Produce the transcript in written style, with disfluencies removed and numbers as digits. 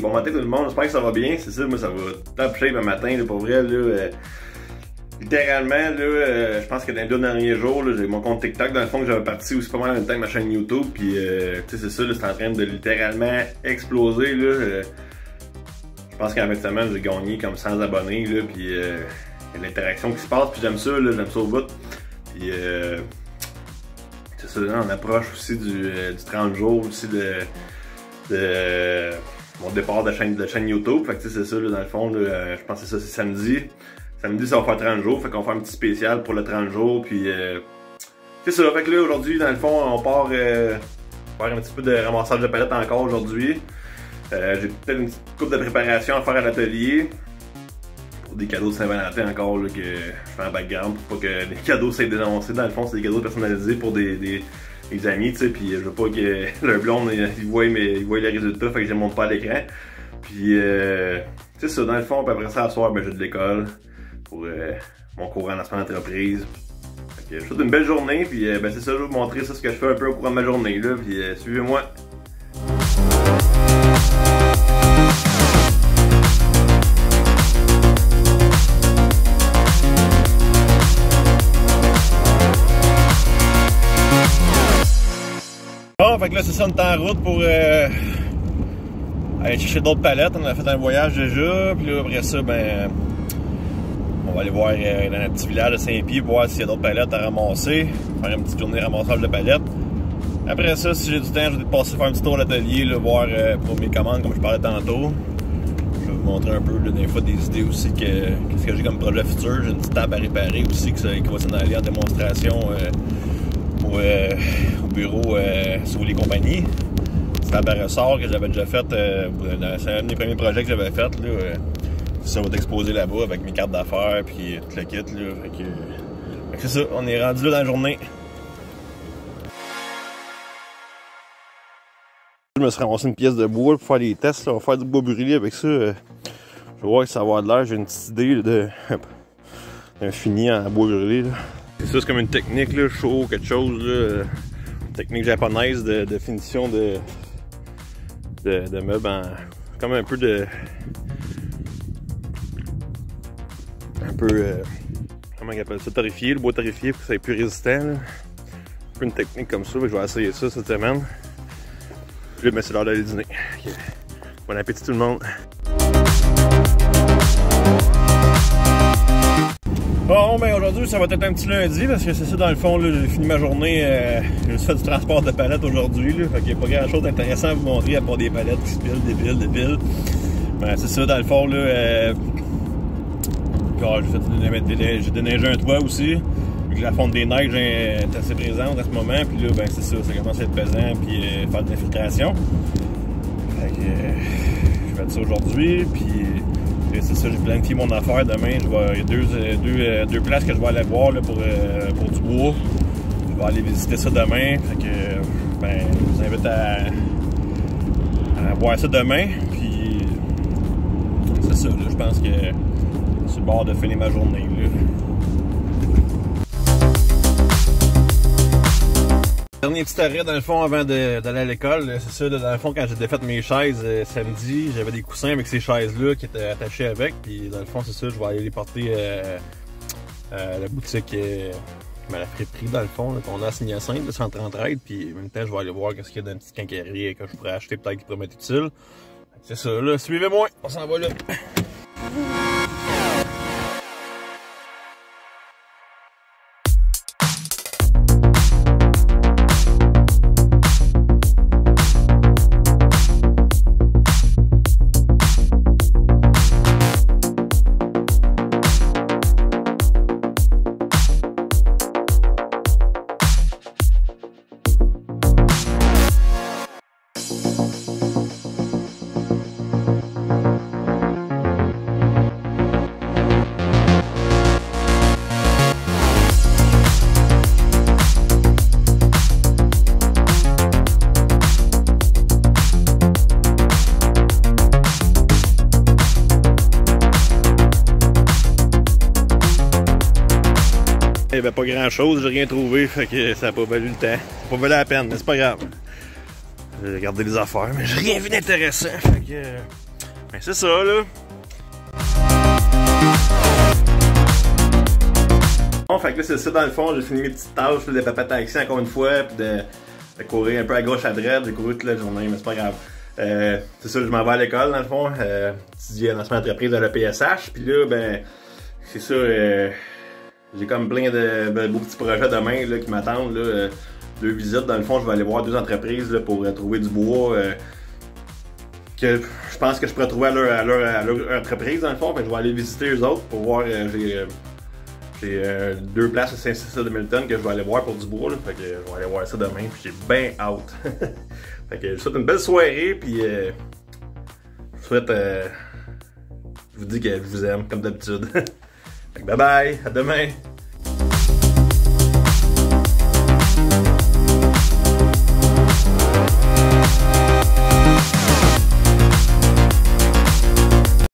bon matin tout le monde, j'espère que ça va bien, c'est ça, moi ça va top shape un matin, là, pour vrai, là, littéralement, là, je pense que dans les 2 derniers jours, j'ai mon compte TikTok, dans le fond, que j'avais parti aussi pas mal en même temps que ma chaîne YouTube, puis tu sais, c'est ça, c'est en train de littéralement exploser, là, je pense qu'en 20 semaines, j'ai gagné comme 100 abonnés, là, puis il y a l'interaction qui se passe, puis j'aime ça au bout, puis c'est ça, là, on approche aussi du 30 jours aussi de mon départ de chaîne YouTube. Fait que c'est ça, là, dans le fond, là, je pense que c'est ça, c'est samedi. Samedi, ça va faire 30 jours, fait qu'on va faire un petit spécial pour le 30 jours, puis c'est ça. Fait que là, aujourd'hui, dans le fond, on part faire un petit peu de ramassage de palettes encore aujourd'hui. J'ai peut-être une petite coupe de préparation à faire à l'atelier. Pour des cadeaux de Saint-Valentin encore, là, que je fais en background pour pas que les cadeaux soient dénoncés. Dans le fond, c'est des cadeaux personnalisés pour des amis, tu sais, puis je veux pas que leur blonde, ils voient les résultats, fait que je les montre pas à l'écran. Puis, c'est ça, dans le fond, puis après ça, à soir, ben, j'ai de l'école pour mon cours en lancement d'entreprise. Fait que je vous souhaite une belle journée, puis ben, c'est ça, je vais vous montrer ça, ce que je fais un peu au cours de ma journée, là, puis suivez-moi. Bon, fait que là, c'est ça, on est en route pour aller chercher d'autres palettes. On a fait un voyage déjà, puis là, après ça, ben, on va aller voir dans notre petit village de Saint-Pie, voir s'il y a d'autres palettes à ramasser, faire une petite journée de ramassage de palettes. Après ça, si j'ai du temps, je vais passer faire un petit tour à l'atelier, voir pour mes commandes, comme je parlais tantôt. Je vais vous montrer un peu, là, des fois, des idées aussi, qu'est-ce que j'ai comme projet futur. J'ai une petite table à réparer aussi, qui va s'en aller en démonstration au bureau sur les compagnies. C'est la barre ressort que j'avais déjà faite, c'est un de mes premiers projets que j'avais fait. Ça va être exposé là-bas avec mes cartes d'affaires puis tout le kit. Là, fait que c'est ça, on est rendu là dans la journée. Je me suis ramassé une pièce de bois pour faire des tests. Là. On va faire du bois brûlé avec ça. Je vais voir si ça va avoir de l'air. J'ai une petite idée d'un fini en bois brûlé. C'est ça, c'est comme une technique, là, chaud, quelque chose. Là, technique japonaise de finition de meubles en. Comme un peu de. Un peu. Comment on appelle ça? Torréfié, le bois torréfié pour que ça soit plus résistant. Là. Un peu une technique comme ça. Je vais essayer ça cette semaine. Puis là, ben, c'est l'heure d'aller dîner. Okay. Bon appétit tout le monde. Bon, ben aujourd'hui, ça va être un petit lundi parce que c'est ça, dans le fond, j'ai fini ma journée. J'ai juste fait du transport de palettes aujourd'hui. Fait qu'il n'y a pas grand chose d'intéressant à vous montrer à part des palettes qui se pilent, des piles. Ben, c'est ça, dans le fond, là. J'ai déneigé un toit aussi. Vu que la fonte des neiges est assez présente à ce moment. Puis là, ben c'est ça commence à être pesant puis faire de l'infiltration. Fait que je vais faire ça aujourd'hui. Puis c'est ça, j'ai planifié mon affaire demain. Il y a deux places que je vais aller voir là, pour du bois. Je vais aller visiter ça demain. Fait que ben, je vous invite à voir ça demain. Puis c'est ça, là, je pense que c'est le bord de finir ma journée. Là. Dernier petit arrêt dans le fond avant d'aller à l'école, c'est ça, dans le fond quand j'ai défait mes chaises samedi, j'avais des coussins avec ces chaises-là qui étaient attachées avec, puis dans le fond c'est ça, je vais aller les porter à la boutique qui m'a la friperie dans le fond, qu'on a à Saint-Hyacinthe, là, centre entraide, puis en même temps je vais aller voir qu'est-ce qu'il y a dans une petite quincaillerie que je pourrais acheter peut-être qui pourrait m'être utile. C'est ça, là, suivez-moi, on s'en va là. Il n'y avait pas grand chose, j'ai rien trouvé, fait que ça n'a pas valu le temps. Ça n'a pas valu la peine, mais c'est pas grave. J'ai regardé les affaires, mais j'ai rien vu d'intéressant, fait que Ben, c'est ça, là. Bon, fait que là, c'est ça, dans le fond. J'ai fini mes petites tâches de papa taxi encore une fois, puis de courir un peu à gauche à droite. J'ai couru toute la journée, mais c'est pas grave. C'est ça, je m'en vais à l'école, dans le fond. Étudier en lancement d'entreprise à l'EPSH. Puis là, ben, c'est ça, j'ai comme plein de beaux petits projets demain là, qui m'attendent. Deux visites, dans le fond, je vais aller voir deux entreprises là, pour trouver du bois que je pense que je pourrais trouver à leur entreprise, dans le fond. Fait que je vais aller visiter eux autres pour voir. J'ai deux places à Saint-Cécile de Milton que je vais aller voir pour du bois. Là. Fait que je vais aller voir ça demain. Puis j'ai bien hâte. Fait que je vous souhaite une belle soirée. Puis je vous dis que je vous aime, comme d'habitude. Bye bye, à demain!